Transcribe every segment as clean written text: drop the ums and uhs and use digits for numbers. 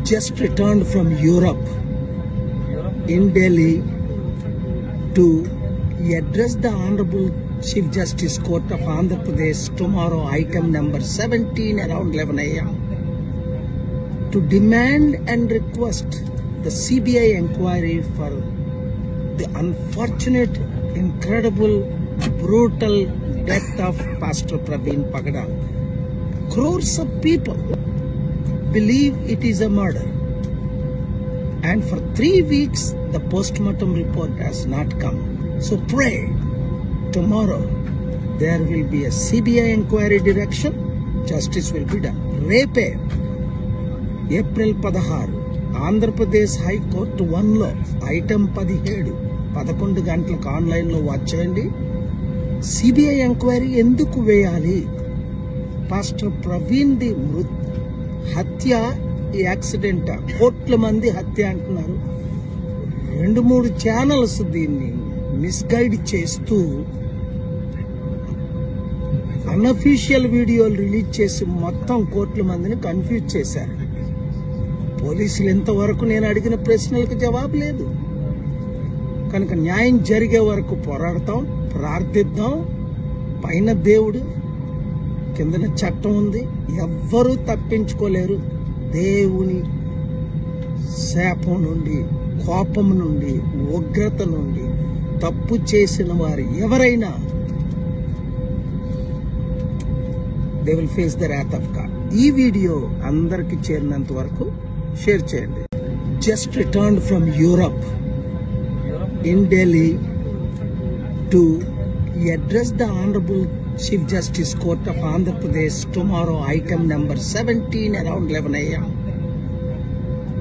just returned from Europe in Delhi to address the Honorable Chief Justice Court of Andhra Pradesh tomorrow, item number 17 around 11 a.m. to demand and request the CBI inquiry for the unfortunate, incredible, brutal death of Pastor Praveen Pagada. Crores of people believe it is a murder, and for 3 weeks the postmortem report has not come. So pray, tomorrow there will be a CBI inquiry direction, justice will be done. Repe April 16 Andhra Pradesh High Court 1 లో item 17 11 గంటలకు online లో watch చేయండి. CBI enquiry ఎందుకు వేయాలి? Pastor Praveen the హత్య accident, కోట్ల మంది హత్య అంటున్నారు. 2-3 ఛానల్స్ దీన్ని మిస్గైడ్ చేస్తూ అన్అఫీషియల్ వీడియోలు రిలీజ్ చేసి మొత్తం కోట్ల మందిని కన్ఫ్యూజ్ చేశారు. పోలీసులు ఇంతవరకు నేను అడిగిన ప్రశ్నలకు జవాబు లేదు. కనుక న్యాయం జరిగే వరకు పోరాడతాం, ప్రార్థిద్దాం. పైన దేవుడు, కిందన చట్టం ఉంది, ఎవ్వరూ తప్పించుకోలేరు. దేవుని శాపం నుండి, కోపం నుండి, ఉగ్రత నుండి తప్పు చేసిన వారు ఎవరైనా they will face the wrath of God. ఈ వీడియో అందరికి చేరినంత వరకు షేర్ చేయండి. Just returned from Europe in Delhi to address the Honorable Chief Justice Court of Andhra Pradesh tomorrow, item number 17 around 11 a.m.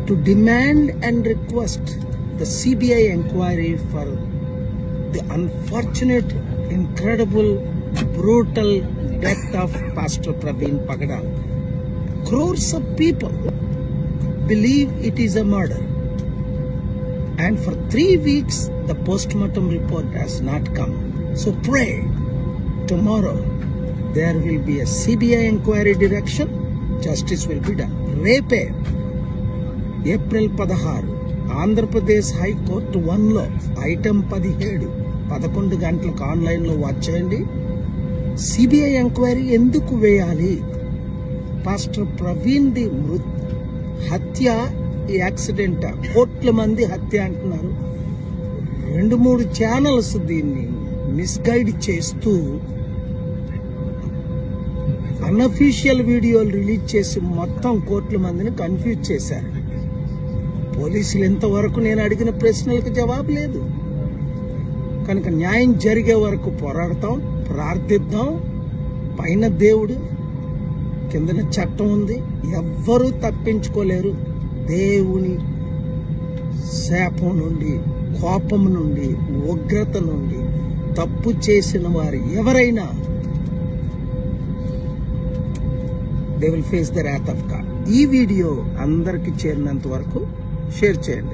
to demand and request the CBI inquiry for the unfortunate, incredible, brutal death of Pastor Praveen Pagada. Crores of people believe it is a murder, and for 3 weeks the postmortem report has not come. So pray, tomorrow there will be a CBI inquiry direction, justice will be done. Repe April 16 Andhra Pradesh High Court 1 లో item 17 11 గంటలకు online లో watch చేయండి. CBI enquiry ఎందుకు వేయాలి? Pastor Praveen the హత్య accident, కోట్ల మంది హత్య అంటున్నారు. 2-3 ఛానల్స్ దీన్ని మిస్గైడ్ చేస్తూ అన్అఫీషియల్ వీడియోలు రిలీజ్ చేసి మొత్తం కోట్ల మందిని కన్ఫ్యూజ్ చేశారు. పోలీసులు ఇంతవరకు నేను అడిగిన ప్రశ్నలకు జవాబు లేదు. కనుక న్యాయం జరిగే వరకు పోరాడతాం, ప్రార్థిద్దాం. పైన దేవుడు, కిందన చట్టం ఉంది, ఎవ్వరూ తప్పించుకోలేరు. దేవుని శాపం నుండి, కోపం నుండి, ఉగ్రత నుండి తప్పు చేసిన వారు ఎవరైనా they will face the wrath of God. ఈ వీడియో అందరికి చేరినంత వరకు షేర్ చేయండి.